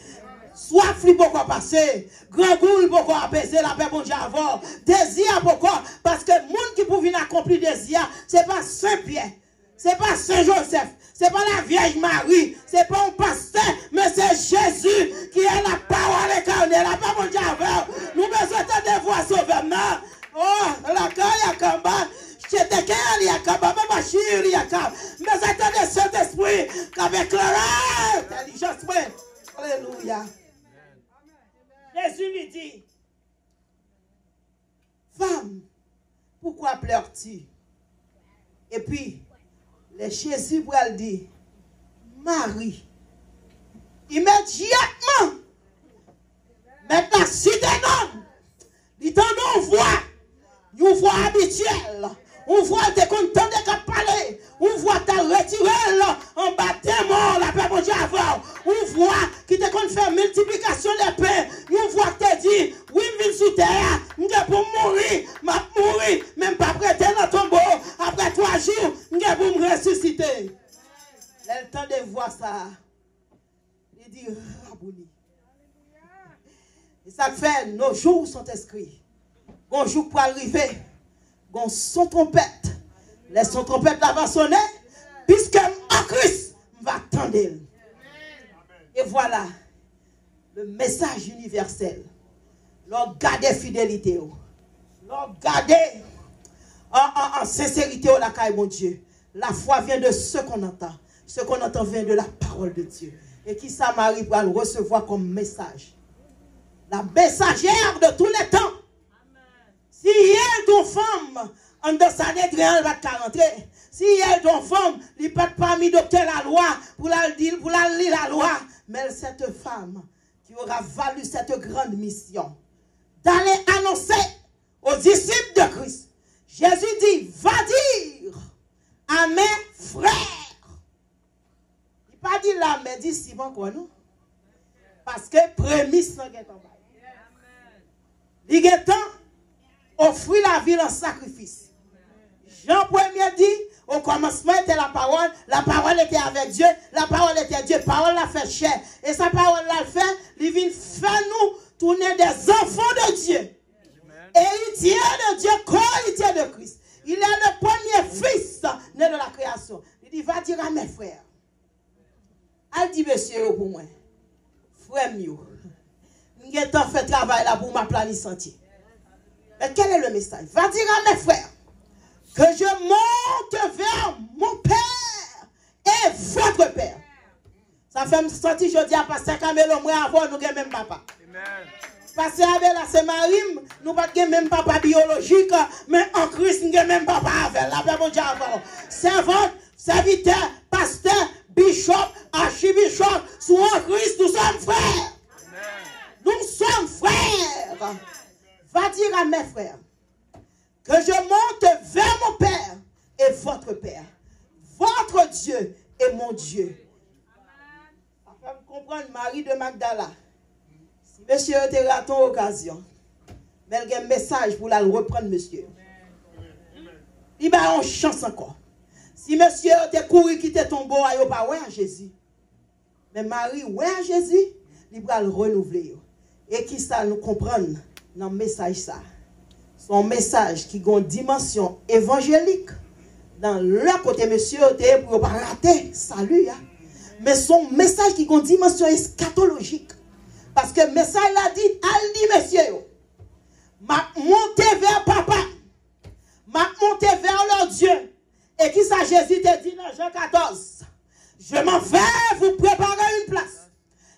Soif, il peut passer. Grand goût, il peut apaiser la paix, bon Dieu, avant. Désir, pourquoi? Parce que le monde qui peut venir accomplir désir, ce n'est pas Saint-Pierre. Ce n'est pas Saint-Joseph. Ce n'est pas la Vierge Marie. Ce n'est pas un pasteur. Mais c'est Jésus qui est la parole incarnée. La paix, bon Dieu, avant. Nous besoin de voir sauver. Oh, la caille à Kamba. J'étais qu'il y a Kamba. Même à Chir, il y a Kamba. Mais c'était de Saint-Esprit qu'avec l'intelligence. Alléluia. Jésus lui dit, femme, pourquoi pleures-tu? Et puis, les Jésus pour elle dire, Marie, immédiatement, maintenant, si t'es homme, il t'en une voix habituelle, une voix de content de parler, une voix de retirer en baptême, la paix, mon Dieu, avant, une voix qui te compte faire multiplication des pains, une voix qui te dit, oui, je viens sur terre, je vais pour mourir, même pas prêter dans ton tombeau, après 3 jours, je vais pour me ressusciter. Le temps de voir ça, il dit, Rabouni. Et ça fait, nos jours sont inscrits. Bon jour pour arriver, bon son trompette, les son trompette là va sonner, puisque en Christ va attendre. Et voilà le message universel. Leur garder fidélité, leur garder en sincérité au la caille, mon Dieu. La foi vient de ce qu'on entend. Ce qu'on entend vient de la parole de Dieu. Et qui ça Marie pour le recevoir comme message. La messagère de tous les temps. Si elle ton femme, en deçà des grains, elle va te rentrer. Si elle ton femme, il ne peut pas d'adopter la loi pour la lire la loi. Mais cette femme qui aura valu cette grande mission d'aller annoncer aux disciples de Christ. Jésus dit, va dire à mes frères. Il n'a pas dit là, mais disciples encore, non? Parce que prémisse n'a pas. Il est temps offrir la vie en sacrifice. Jean 1er dit, au commencement était la parole était avec Dieu, la parole était Dieu, la parole l'a fait chair. Et sa parole l'a fait, il vient faire nous tourner des enfants de Dieu. Et il tient de Dieu comme il tient de Christ. Il est le premier fils né de la création. Il dit, va dire à mes frères. Elle dit, monsieur, pour moi, frère mieux, je vais fait travail là pour ma planifier sentier. Mais quel est le message? Va dire à mes frères que je monte vers mon Père et votre Père. Ça fait me sentir, je dis à Pasteur Camelo, moi avant, nous n'avons même papa. Amen. Parce que Abel, c'est Marim, nous pas même papa biologique, mais en Christ, nous n'avons même papa avec. La paix, bon Dieu, avant. Servante, serviteur, pasteur, bishop, archibishop, sous en Christ, nous sommes frères. Nous sommes frères. Va dire à mes frères que je monte vers mon Père et votre Père. Votre Dieu est mon Dieu. Afin de comprendre Marie de Magdala. Si monsieur te raté une occasion, mais il y a un message pour la reprendre, monsieur. Il y a une chance encore. Si monsieur te couru quitter ton beau, il n'y a pas à Jésus. Mais Marie, ouais à Jésus, il va le renouveler. Et qui ça nous comprendre dans le message ça? Son message qui a une dimension évangélique. Dans le côté, monsieur, pour ne pas rater, salut. Hein? Mais son message qui a une dimension eschatologique. Parce que le message l'a dit, elle dit, monsieur, m'a monté vers papa, m'a monté vers leur Dieu. Et qui ça, Jésus te dit dans Jean 14, je m'en vais vous préparer une place.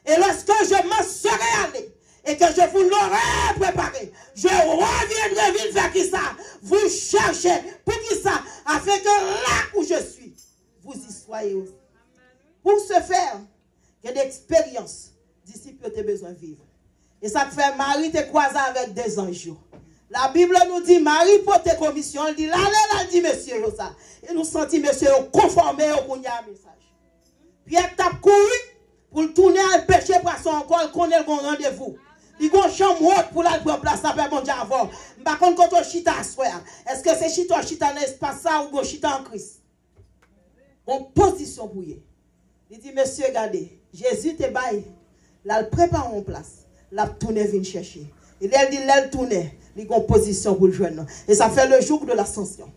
Et lorsque je m'en serai allé, et que je vous l'aurai préparé, je reviendrai vite vers qui ça. Vous cherchez pour qui ça, afin que là où je suis, vous y soyez aussi. Pour ce faire, il y a des expériences, disciples ont besoin de vivre. Et ça fait Marie te croisé avec des anges. La Bible nous dit, Marie pour tes commissions, elle dit, là, elle dit, monsieur, ça. Et nous sentons, monsieur, conformé au message. Pierre tape couru pour tourner à péché pour son encore, connaît le rendez-vous. Il y a une chambre haute pour la prendre place, ça fait bon Dieu avant. Par contre, quand on chita à soir, est-ce que c'est chita dans l'espace ça ou chita en Christ? Bon, position pour lui. Il dit, monsieur, regardez, Jésus te baille, là, il prépare en place, là, tourne vient chercher. Il dit, là, tourne, il y a une position pour le jeune. Et ça fait le jour de l'ascension.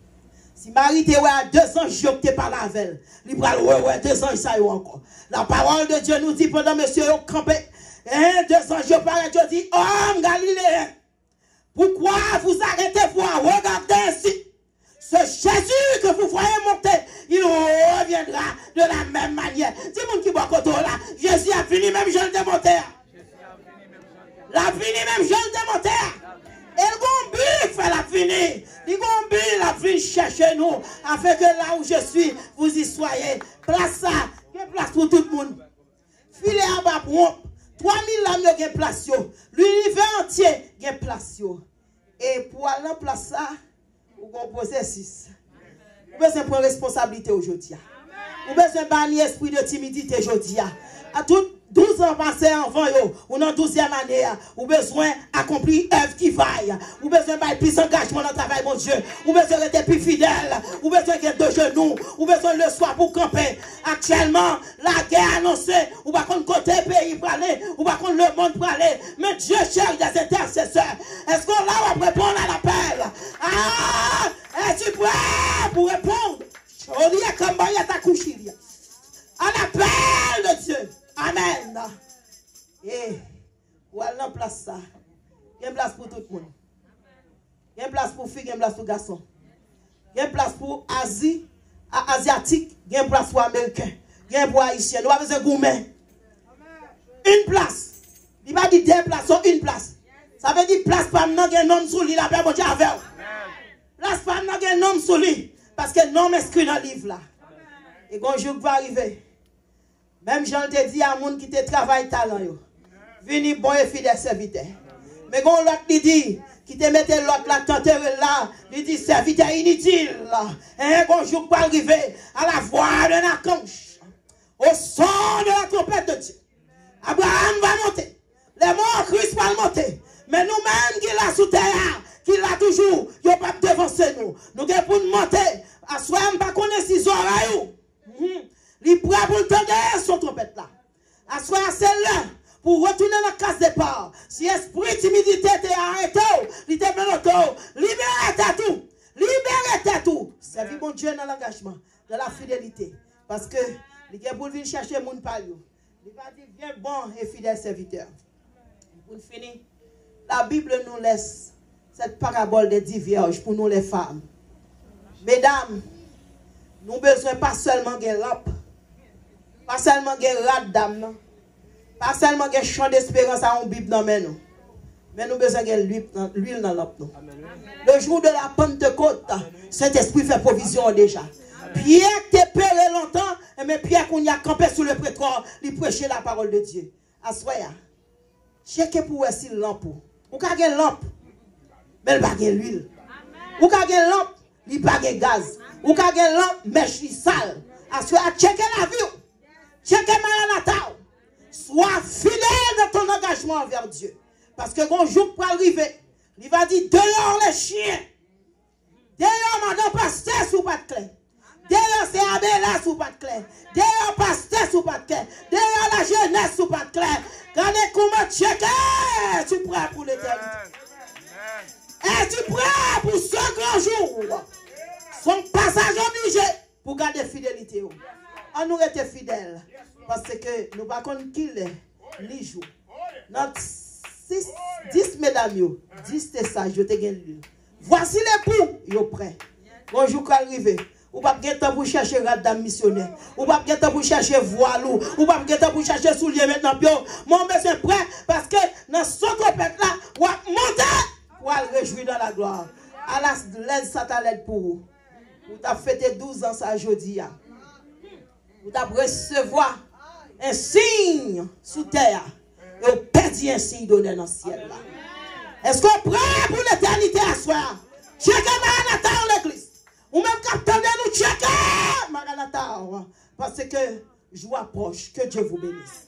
Si Marie te à 2 ans, je te parle avec elle. Il parle, ouais, 2 ans, ça y est encore. La parole de Dieu nous dit, pendant monsieur, campé. 2 ans, je parle, je dis, homme Galiléen, pourquoi vous arrêtez pour regarder ainsi? Ce Jésus que vous voyez monter, il reviendra de la même manière. Dis-moi qui boit côté là, Jésus a fini même jeune de monter. Il a fini même jeune de monter. Et le gombi fait la fini. Le gombi la fini chercher nous, afin que là où je suis, vous y soyez. Place ça, il y a place pour tout le monde. Filet à bas pour 3000 âmes, il y a place. L'univers entier, il y a place. Et pour aller en place ça, vous composez 6. Vous avez besoin de responsabilité aujourd'hui. Vous avez besoin de bannir esprit de timidité aujourd'hui. À tout 12 ans passés avant, ou dans 12e année, vous avez besoin d'accomplir œuvre qui vaille. Vous avez besoin de plus d'engagement dans le travail, mon Dieu. Vous avez besoin d'être plus fidèle. Vous avez besoin de genoux. Vous avez besoin le soir pour camper. Actuellement, la guerre annoncée. Vous ne pouvez pas côté pays pour aller. Vous ne pouvez pas le monde pour aller. Mais Dieu cherche des intercesseurs. Est-ce qu'on là va répondre à l'appel? Ah! Es-tu prêt pour répondre? On dit comme il y a ta couche. À l'appel de Dieu. Amen. Et pour aller en place ça, il y a une place pour tout le monde. Il y a une place pour filles, il y a une place pour garçons. Il y a une place pour Asie, asiatique, il y a une place pour américains, il y a une place pour haïtiens. Nous avons besoin de gourmet. Une place. Il va dire 2 places, une place. Ça veut dire place pas maintenant, il y a un homme sous lui, la paix, mon Dieu, avec. Place pas maintenant, il y a un homme sous lui. Parce que l'homme est inscrit dans le livre là. Et quand un jour va arriver, même Jean te dit à un monde qui te travaille talent, vini bon et fidèle serviteur. Mais quand l'autre dit, qui te mette l'autre là, tenter là, il dit serviteur inutile. Et quand un jour va arriver à la voix d'un archange, au son de la trompette de Dieu, Abraham va monter. Les morts Christ vont monter. Mais nous-mêmes qui l'a sous terre, qui l'a toujours, il ne pas devancer nous. Nous devons pour nous monter. À soi, on ne pas connaître ses oreilles. Il est prêt pour le tendre son trompette là. À soi, c'est là pour retourner dans la case départ. Si esprit timidité t'est arrêté, il t'est bloqué, libérez tout. Libérez tout. Servir mon Dieu dans l'engagement, dans la fidélité. Parce que il est pour venir chercher mon palio. Il va dire, viens bon et fidèle serviteur. Pour finir, la Bible nous laisse cette parabole des 10 vierges pour nous les femmes. Mesdames, nous avons besoin pas seulement de lampe, pas seulement de rad d'âme, pas seulement de chant d'espérance à une Bible dans nous. Mais nous avons besoin de l'huile dans l'autre. Le jour de la Pentecôte, cet esprit fait provision déjà. Pierre t'est péré longtemps, mais Pierre qu'on y a campé sous le prétoire, il prêchait la parole de Dieu. Assoya, checkez pour voir si lampe. Ou ka gen lampe, mais il pas gen l'huile. Ou ka gen lampe, il pas gen gaz. Ou ka gen lampe, mais je suis sale. Assoya, checkez la vie. Checkez Maranatha. Sois fidèle dans ton engagement envers Dieu. Parce que quand jour pour arriver, il va dire dehors les chiens. Dehors madame pasteur sous pas de clé. Dehors c'est Abela sous pas de clé. Dehors pasteur sous pas de clé. Dehors la jeunesse sous pas de clé. Regardez comment checker. Tu prêt pour l'éternité. Es-tu prêt pour ce grand jour? Son passage obligé pour garder fidélité. On nous était fidèles. Parce que nous ne pouvons pas qu'il est ni jour. Notre 10 mesdames, 10 de sages, je te gagne. Voici les poux, ils sont prêts. Bonjour, quand arrivé. Ou pas de temps pour chercher radam missionnaire. Ou pas de temps pour chercher voilou. Ou pas de temps pour chercher soulier maintenant. Mon monsieur est prêt parce que dans son compète là, ou va monter pour aller réjouir dans la gloire. À la l'aide, ça t'a l'aide pour vous. Vous avez fêté 12 ans ça aujourd'hui. Vous avez recevoir un signe sous terre. Et vous perdez un signe donné dans le ciel là. Est-ce qu'on prie pour l'éternité à soi? Checkez Maranatha en l'église. Ou même capitaine de nous checker Maranatha. Parce que je vous approche. Que Dieu vous bénisse.